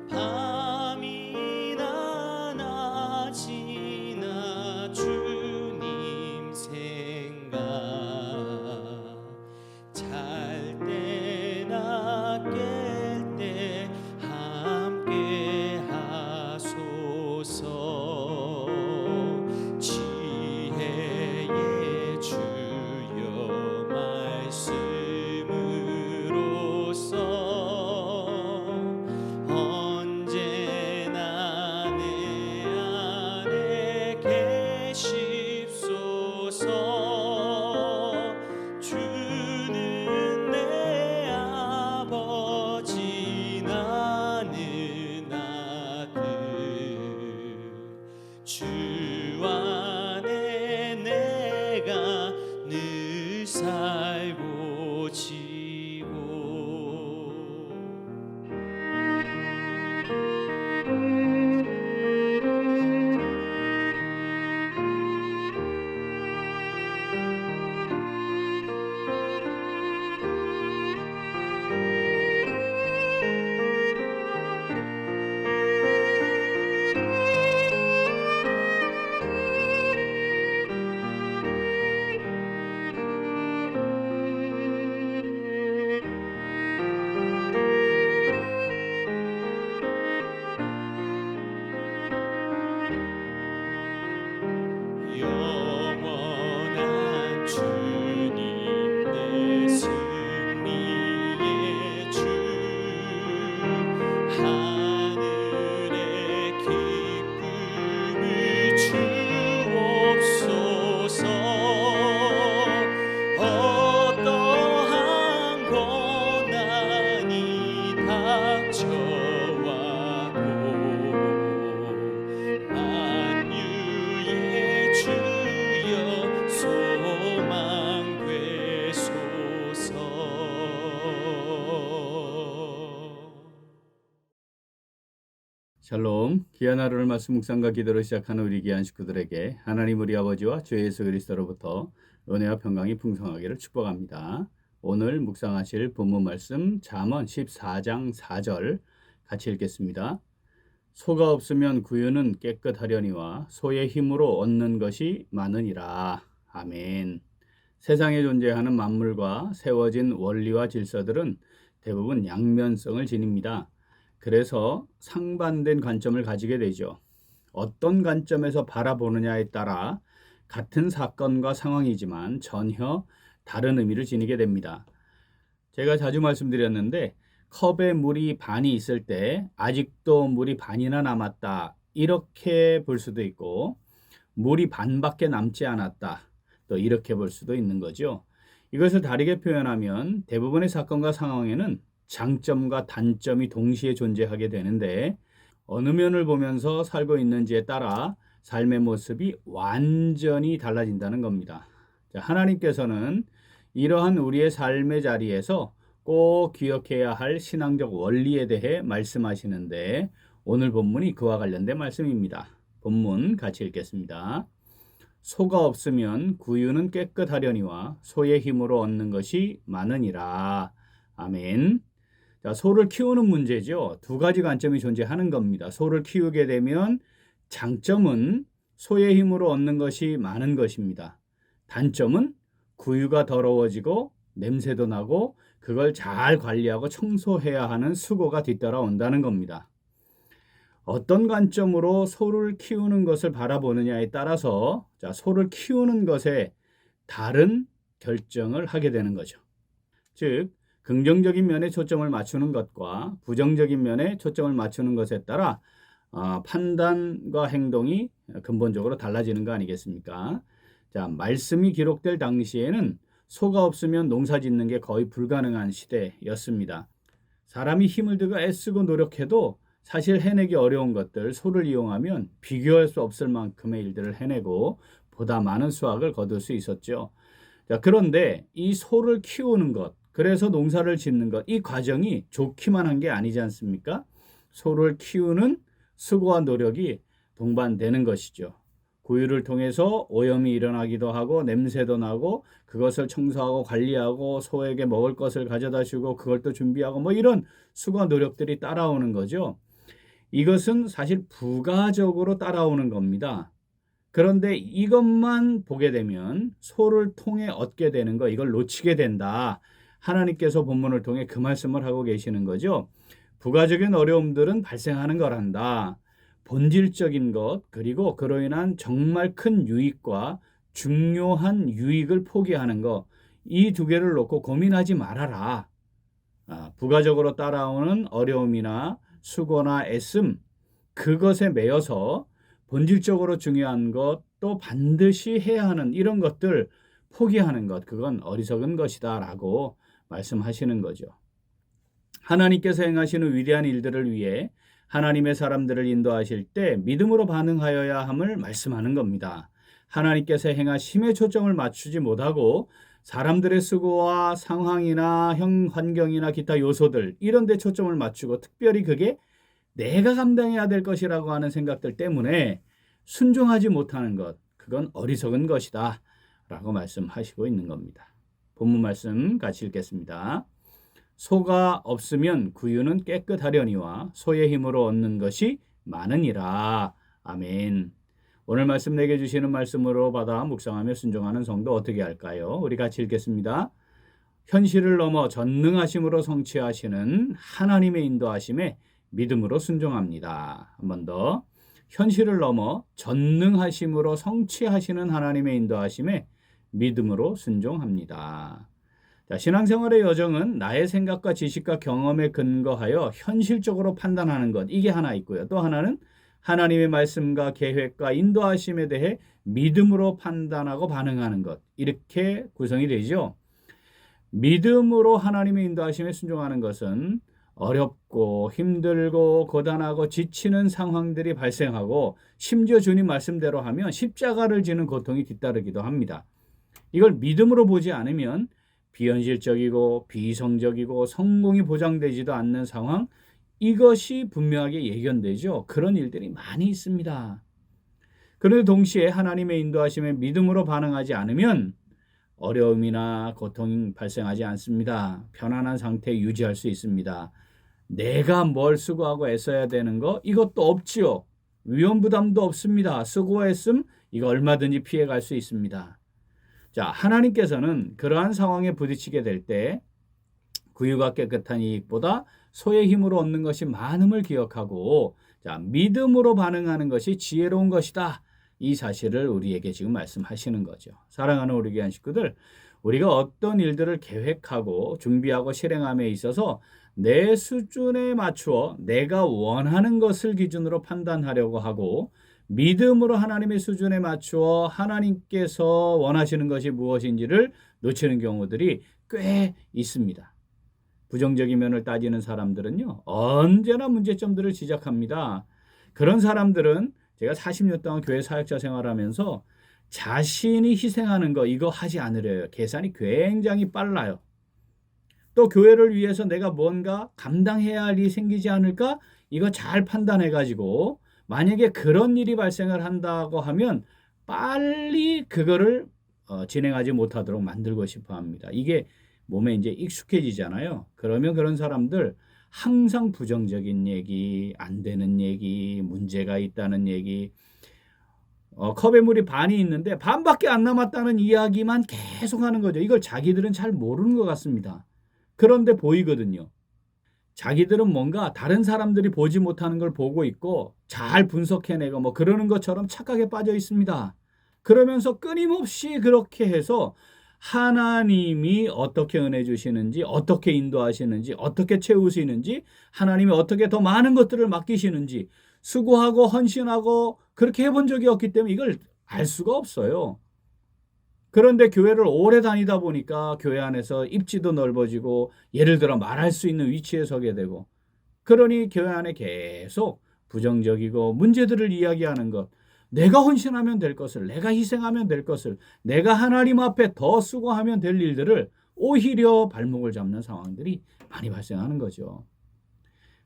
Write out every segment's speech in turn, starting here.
밤이나 낮이나 주님 생각 잘 때나 깰 때 함께 하소서. 지혜의 주여 말씀으로써 언제나 내 안에 계십소서. 주는 내 아버지 나는 아들 주 안에 내가 늘 살고 지고. 영원한 주님 내 승리의 주 하늘의 기쁨을 주옵소서. 어떠한 고난이 닥쳐와도 만유의 주여 소망 되소서. 샬롬, 귀한 하루를 말씀 묵상과 기도로 시작하는 우리 귀한 식구들에게 하나님 우리 아버지와 주 예수 그리스도로부터 은혜와 평강이 풍성하기를 축복합니다. 오늘 묵상하실 본문 말씀 잠언 14장 4절 같이 읽겠습니다. 소가 없으면 구유는 깨끗하려니와 소의 힘으로 얻는 것이 많으니라. 아멘. 세상에 존재하는 만물과 세워진 원리와 질서들은 대부분 양면성을 지닙니다. 그래서 상반된 관점을 가지게 되죠. 어떤 관점에서 바라보느냐에 따라 같은 사건과 상황이지만 전혀 다른 의미를 지니게 됩니다. 제가 자주 말씀드렸는데 컵에 물이 반이 있을 때 아직도 물이 반이나 남았다 이렇게 볼 수도 있고, 물이 반밖에 남지 않았다 또 이렇게 볼 수도 있는 거죠. 이것을 다르게 표현하면 대부분의 사건과 상황에는 장점과 단점이 동시에 존재하게 되는데 어느 면을 보면서 살고 있는지에 따라 삶의 모습이 완전히 달라진다는 겁니다. 하나님께서는 이러한 우리의 삶의 자리에서 꼭 기억해야 할 신앙적 원리에 대해 말씀하시는데 오늘 본문이 그와 관련된 말씀입니다. 본문 같이 읽겠습니다. 소가 없으면 구유는 깨끗하려니와 소의 힘으로 얻는 것이 많으니라. 아멘. 자, 소를 키우는 문제죠. 두 가지 관점이 존재하는 겁니다. 소를 키우게 되면 장점은 소의 힘으로 얻는 것이 많은 것입니다. 단점은 구유가 더러워지고 냄새도 나고 그걸 잘 관리하고 청소해야 하는 수고가 뒤따라온다는 겁니다. 어떤 관점으로 소를 키우는 것을 바라보느냐에 따라서 소를 키우는 것에 다른 결정을 하게 되는 거죠. 즉 긍정적인 면에 초점을 맞추는 것과 부정적인 면에 초점을 맞추는 것에 따라 판단과 행동이 근본적으로 달라지는 거 아니겠습니까? 자, 말씀이 기록될 당시에는 소가 없으면 농사 짓는 게 거의 불가능한 시대였습니다. 사람이 힘을 들고 애쓰고 노력해도 사실 해내기 어려운 것들, 소를 이용하면 비교할 수 없을 만큼의 일들을 해내고 보다 많은 수확을 거둘 수 있었죠. 자, 그런데 이 소를 키우는 것, 그래서 농사를 짓는 것, 이 과정이 좋기만 한 게 아니지 않습니까? 소를 키우는 수고와 노력이 동반되는 것이죠. 구유를 통해서 오염이 일어나기도 하고 냄새도 나고 그것을 청소하고 관리하고 소에게 먹을 것을 가져다 주고 그걸 또 준비하고 뭐 이런 수고 노력들이 따라오는 거죠. 이것은 사실 부가적으로 따라오는 겁니다. 그런데 이것만 보게 되면 소를 통해 얻게 되는 거 이걸 놓치게 된다. 하나님께서 본문을 통해 그 말씀을 하고 계시는 거죠. 부가적인 어려움들은 발생하는 거란다. 본질적인 것 그리고 그로 인한 정말 큰 유익과 중요한 유익을 포기하는 것 이 두 개를 놓고 고민하지 말아라. 부가적으로 따라오는 어려움이나 수고나 애씀 그것에 매여서 본질적으로 중요한 것 또 반드시 해야 하는 이런 것들 포기하는 것 그건 어리석은 것이다 라고 말씀하시는 거죠. 하나님께서 행하시는 위대한 일들을 위해 하나님의 사람들을 인도하실 때 믿음으로 반응하여야 함을 말씀하는 겁니다. 하나님께서 행하심에 초점을 맞추지 못하고 사람들의 수고와 상황이나 환경이나 기타 요소들 이런 데 초점을 맞추고 특별히 그게 내가 감당해야 될 것이라고 하는 생각들 때문에 순종하지 못하는 것 그건 어리석은 것이다 라고 말씀하시고 있는 겁니다. 본문 말씀 같이 읽겠습니다. 소가 없으면 구유는 깨끗하려니와 소의 힘으로 얻는 것이 많으니라. 아멘. 오늘 말씀 내게 주시는 말씀으로 받아 묵상하며 순종하는 성도 어떻게 할까요? 우리 같이 읽겠습니다. 현실을 넘어 전능하심으로 성취하시는 하나님의 인도하심에 믿음으로 순종합니다. 한 번 더. 현실을 넘어 전능하심으로 성취하시는 하나님의 인도하심에 믿음으로 순종합니다. 자, 신앙생활의 여정은 나의 생각과 지식과 경험에 근거하여 현실적으로 판단하는 것 이게 하나 있고요. 또 하나는 하나님의 말씀과 계획과 인도하심에 대해 믿음으로 판단하고 반응하는 것 이렇게 구성이 되죠. 믿음으로 하나님의 인도하심에 순종하는 것은 어렵고 힘들고 고단하고 지치는 상황들이 발생하고 심지어 주님 말씀대로 하면 십자가를 지는 고통이 뒤따르기도 합니다. 이걸 믿음으로 보지 않으면 비현실적이고 비이성적이고 성공이 보장되지도 않는 상황 이것이 분명하게 예견되죠. 그런 일들이 많이 있습니다. 그런데 동시에 하나님의 인도하심에 믿음으로 반응하지 않으면 어려움이나 고통이 발생하지 않습니다. 편안한 상태 유지할 수 있습니다. 내가 뭘 수고하고 애써야 되는 거 이것도 없지요. 위험 부담도 없습니다. 수고했음 이거 얼마든지 피해갈 수 있습니다. 자, 하나님께서는 그러한 상황에 부딪히게 될 때 구유가 깨끗한 이익보다 소의 힘으로 얻는 것이 많음을 기억하고 자, 믿음으로 반응하는 것이 지혜로운 것이다. 이 사실을 우리에게 지금 말씀하시는 거죠. 사랑하는 우리 귀한 식구들, 우리가 어떤 일들을 계획하고 준비하고 실행함에 있어서 내 수준에 맞추어 내가 원하는 것을 기준으로 판단하려고 하고 믿음으로 하나님의 수준에 맞추어 하나님께서 원하시는 것이 무엇인지를 놓치는 경우들이 꽤 있습니다. 부정적인 면을 따지는 사람들은요, 언제나 문제점들을 지적합니다. 그런 사람들은 제가 40년 동안 교회 사역자 생활하면서 자신이 희생하는 거 이거 하지 않으려요. 계산이 굉장히 빨라요. 또 교회를 위해서 내가 뭔가 감당해야 할 일이 생기지 않을까? 이거 잘 판단해가지고 만약에 그런 일이 발생을 한다고 하면 빨리 그거를 진행하지 못하도록 만들고 싶어 합니다. 이게 몸에 이제 익숙해지잖아요. 그러면 그런 사람들 항상 부정적인 얘기, 안 되는 얘기, 문제가 있다는 얘기, 컵에 물이 반이 있는데 반밖에 안 남았다는 이야기만 계속 하는 거죠. 이걸 자기들은 잘 모르는 것 같습니다. 그런데 보이거든요. 자기들은 뭔가 다른 사람들이 보지 못하는 걸 보고 있고 잘 분석해내고 뭐 그러는 것처럼 착각에 빠져 있습니다. 그러면서 끊임없이 그렇게 해서 하나님이 어떻게 은혜 주시는지, 어떻게 인도하시는지, 어떻게 채우시는지, 하나님이 어떻게 더 많은 것들을 맡기시는지 수고하고 헌신하고 그렇게 해본 적이 없기 때문에 이걸 알 수가 없어요. 그런데 교회를 오래 다니다 보니까 교회 안에서 입지도 넓어지고 예를 들어 말할 수 있는 위치에 서게 되고 그러니 교회 안에 계속 부정적이고 문제들을 이야기하는 것 내가 헌신하면 될 것을 내가 희생하면 될 것을 내가 하나님 앞에 더 수고하면 될 일들을 오히려 발목을 잡는 상황들이 많이 발생하는 거죠.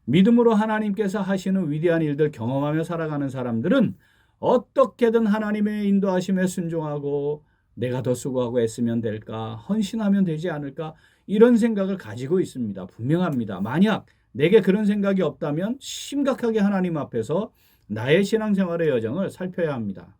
믿음으로 하나님께서 하시는 위대한 일들 경험하며 살아가는 사람들은 어떻게든 하나님의 인도하심에 순종하고 내가 더 수고하고 애쓰면 될까? 헌신하면 되지 않을까? 이런 생각을 가지고 있습니다. 분명합니다. 만약 내게 그런 생각이 없다면 심각하게 하나님 앞에서 나의 신앙생활의 여정을 살펴야 합니다.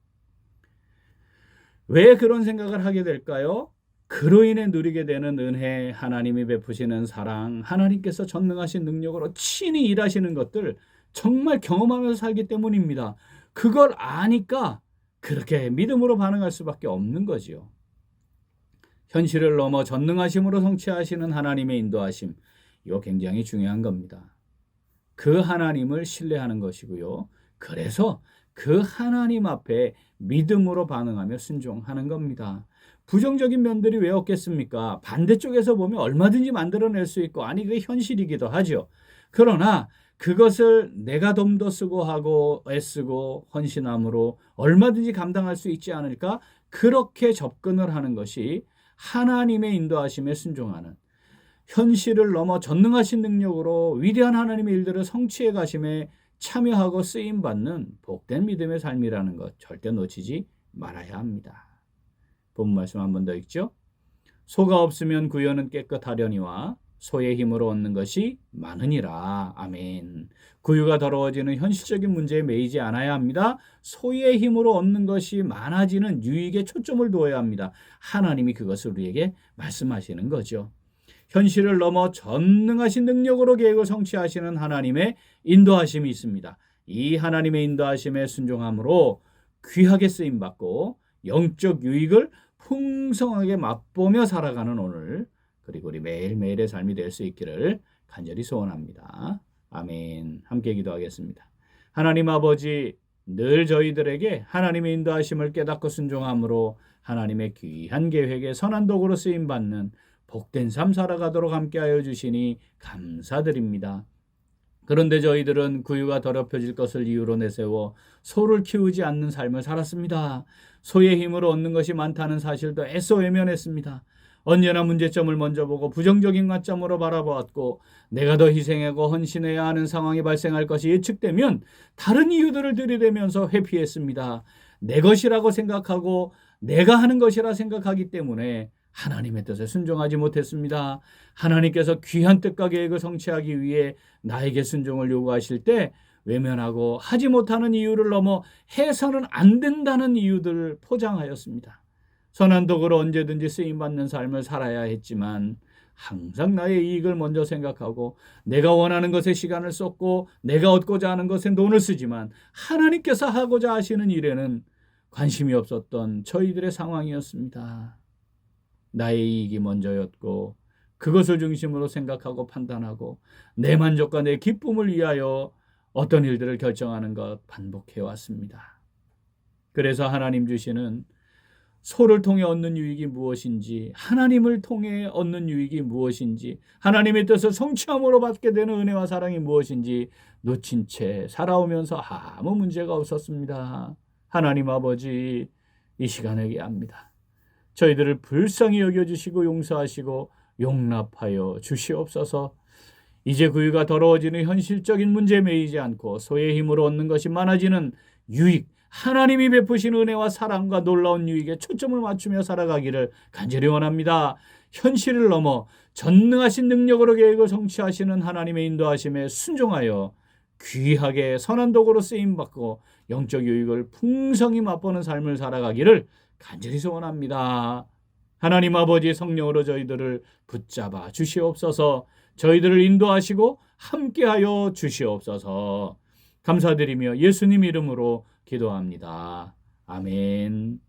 왜 그런 생각을 하게 될까요? 그로 인해 누리게 되는 은혜, 하나님이 베푸시는 사랑, 하나님께서 전능하신 능력으로 친히 일하시는 것들 정말 경험하면서 살기 때문입니다. 그걸 아니까 그렇게 믿음으로 반응할 수밖에 없는 거지요. 현실을 넘어 전능하심으로 성취하시는 하나님의 인도하심, 이거 굉장히 중요한 겁니다. 그 하나님을 신뢰하는 것이고요. 그래서 그 하나님 앞에 믿음으로 반응하며 순종하는 겁니다. 부정적인 면들이 왜 없겠습니까? 반대쪽에서 보면 얼마든지 만들어낼 수 있고, 아니 그게 현실이기도 하죠. 그러나 그것을 내가 좀 더 수고하고 애쓰고 헌신함으로 얼마든지 감당할 수 있지 않을까? 그렇게 접근을 하는 것이 하나님의 인도하심에 순종하는, 현실을 넘어 전능하신 능력으로 위대한 하나님의 일들을 성취해 가심에 참여하고 쓰임받는 복된 믿음의 삶이라는 것 절대 놓치지 말아야 합니다. 본문 말씀 한 번 더 읽죠. 소가 없으면 구연은 깨끗하려니와 소의 힘으로 얻는 것이 많으니라. 아멘. 구유가 더러워지는 현실적인 문제에 매이지 않아야 합니다. 소의 힘으로 얻는 것이 많아지는 유익에 초점을 두어야 합니다. 하나님이 그것을 우리에게 말씀하시는 거죠. 현실을 넘어 전능하신 능력으로 계획을 성취하시는 하나님의 인도하심이 있습니다. 이 하나님의 인도하심에 순종함으로 귀하게 쓰임받고 영적 유익을 풍성하게 맛보며 살아가는 오늘, 그리고 우리 매일매일의 삶이 될 수 있기를 간절히 소원합니다. 아멘. 함께 기도하겠습니다. 하나님 아버지, 늘 저희들에게 하나님의 인도하심을 깨닫고 순종함으로 하나님의 귀한 계획에 선한 도구로 쓰임받는 복된 삶 살아가도록 함께하여 주시니 감사드립니다. 그런데 저희들은 구유가 더럽혀질 것을 이유로 내세워 소를 키우지 않는 삶을 살았습니다. 소의 힘으로 얻는 것이 많다는 사실도 애써 외면했습니다. 언제나 문제점을 먼저 보고 부정적인 관점으로 바라보았고, 내가 더 희생하고 헌신해야 하는 상황이 발생할 것이 예측되면 다른 이유들을 들이대면서 회피했습니다. 내 것이라고 생각하고 내가 하는 것이라 생각하기 때문에 하나님의 뜻에 순종하지 못했습니다. 하나님께서 귀한 뜻과 계획을 성취하기 위해 나에게 순종을 요구하실 때 외면하고 하지 못하는 이유를 넘어 해서는 안 된다는 이유들을 포장하였습니다. 선한 도구로 언제든지 쓰임받는 삶을 살아야 했지만 항상 나의 이익을 먼저 생각하고 내가 원하는 것에 시간을 쏟고 내가 얻고자 하는 것에 돈을 쓰지만 하나님께서 하고자 하시는 일에는 관심이 없었던 저희들의 상황이었습니다. 나의 이익이 먼저였고 그것을 중심으로 생각하고 판단하고 내 만족과 내 기쁨을 위하여 어떤 일들을 결정하는 것 반복해왔습니다. 그래서 하나님 주시는 소를 통해 얻는 유익이 무엇인지, 하나님을 통해 얻는 유익이 무엇인지, 하나님의 뜻을 성취함으로 받게 되는 은혜와 사랑이 무엇인지 놓친 채 살아오면서 아무 문제가 없었습니다. 하나님 아버지, 이 시간에 기합니다. 저희들을 불쌍히 여겨주시고 용서하시고 용납하여 주시옵소서. 이제 구유가 더러워지는 현실적인 문제에 매이지 않고 소의 힘으로 얻는 것이 많아지는 유익, 하나님이 베푸신 은혜와 사랑과 놀라운 유익에 초점을 맞추며 살아가기를 간절히 원합니다. 현실을 넘어 전능하신 능력으로 계획을 성취하시는 하나님의 인도하심에 순종하여 귀하게 선한 도구로 쓰임받고 영적 유익을 풍성히 맛보는 삶을 살아가기를 간절히 소원합니다. 하나님 아버지, 성령으로 저희들을 붙잡아 주시옵소서. 저희들을 인도하시고 함께하여 주시옵소서. 감사드리며 예수님 이름으로 기도합니다. 아멘.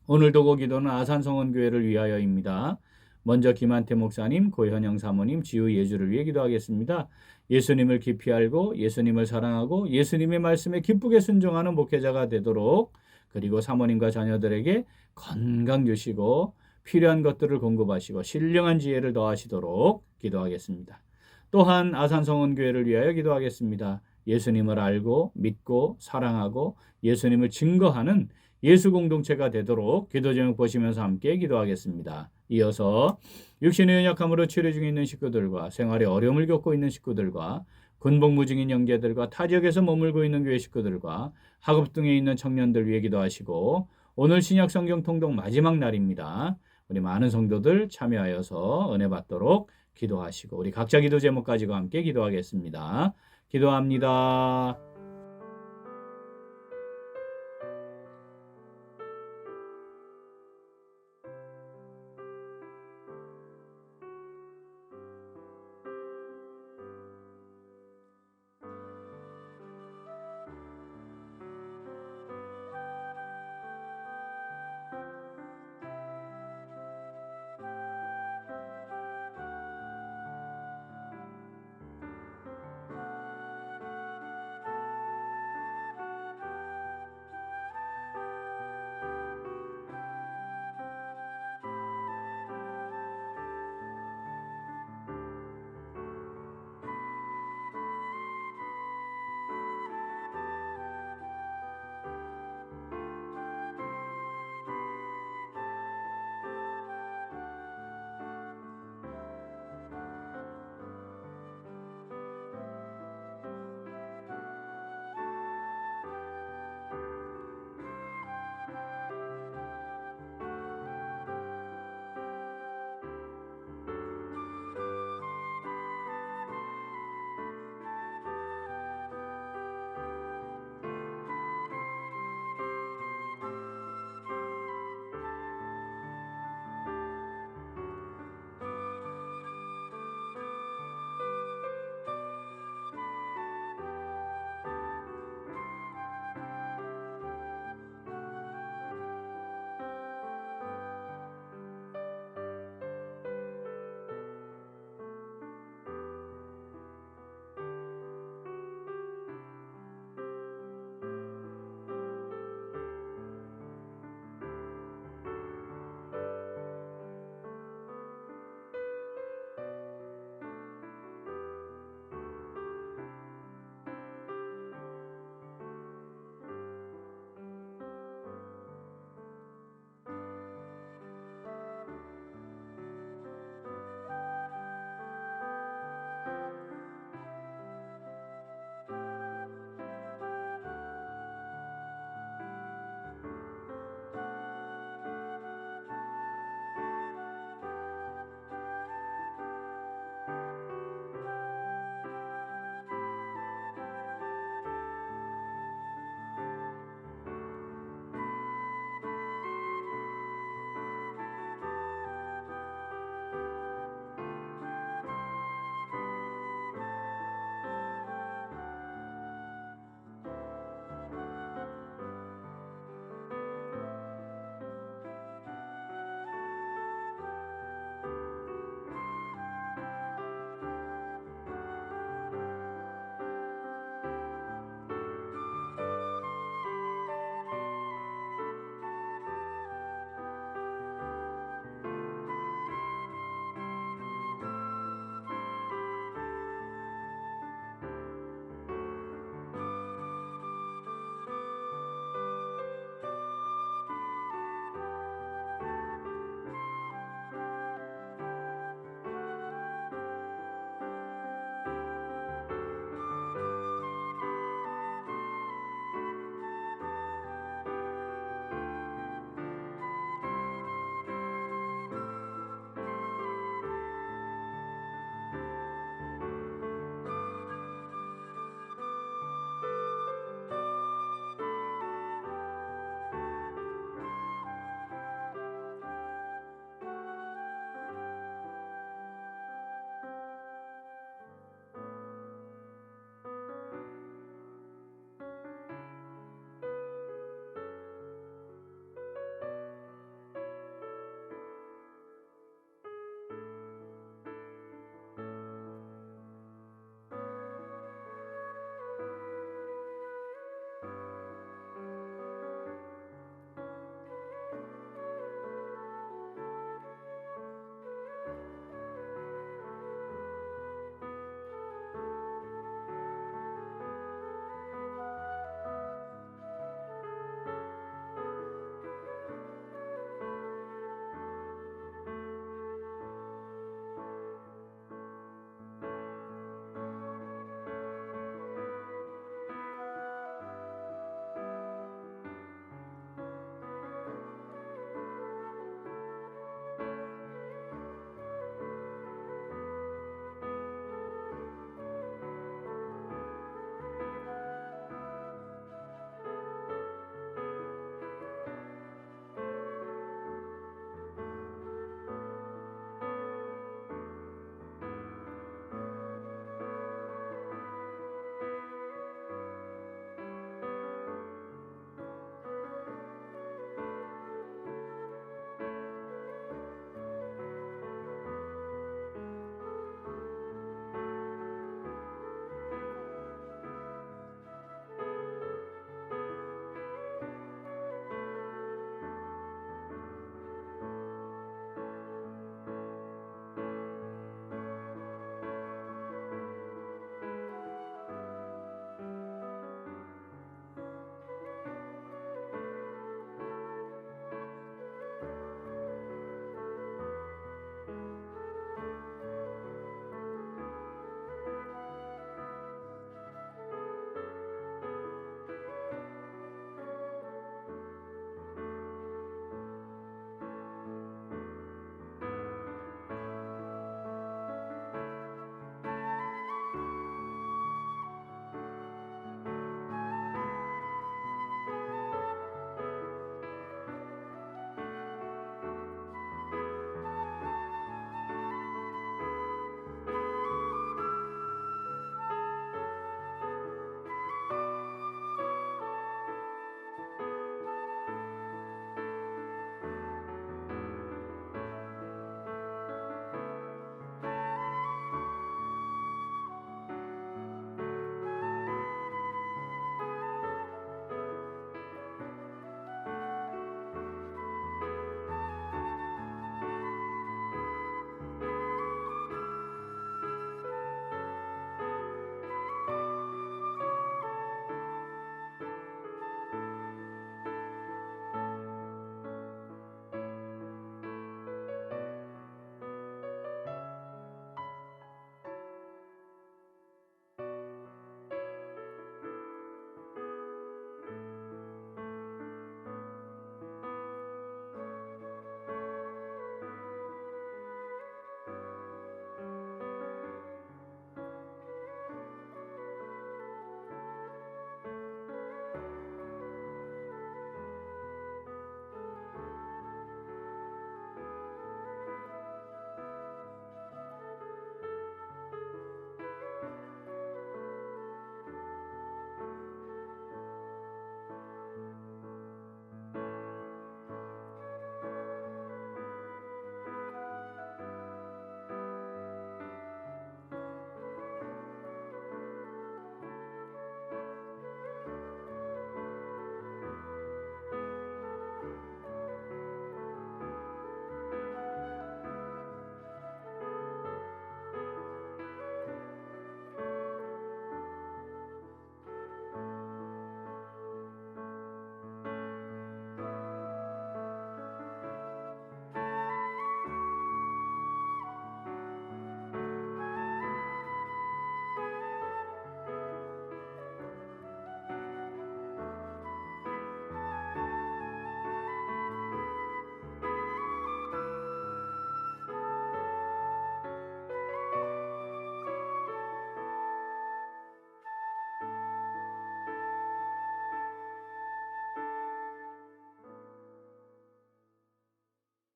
오늘 도고 기도는 아산성원교회를 위하여입니다. 먼저 김한태 목사님, 고현영 사모님, 지우 예주를 위해 기도하겠습니다. 예수님을 깊이 알고 예수님을 사랑하고 예수님의 말씀에 기쁘게 순종하는 목회자가 되도록, 그리고 사모님과 자녀들에게 건강 주시고 필요한 것들을 공급하시고 신령한 지혜를 더하시도록 기도하겠습니다. 또한 아산성원교회를 위하여 기도하겠습니다. 예수님을 알고 믿고 사랑하고 예수님을 증거하는 예수 공동체가 되도록 기도 제목 보시면서 함께 기도하겠습니다. 이어서 육신의 연약함으로 치료 중에 있는 식구들과 생활에 어려움을 겪고 있는 식구들과 군복무 중인 형제들과 타 지역에서 머물고 있는 교회 식구들과 학업 등에 있는 청년들 위해 기도하시고 오늘 신약 성경 통독 마지막 날입니다. 우리 많은 성도들 참여하여서 은혜 받도록 기도하시고 우리 각자 기도 제목 가지고 함께 기도하겠습니다. 기도합니다.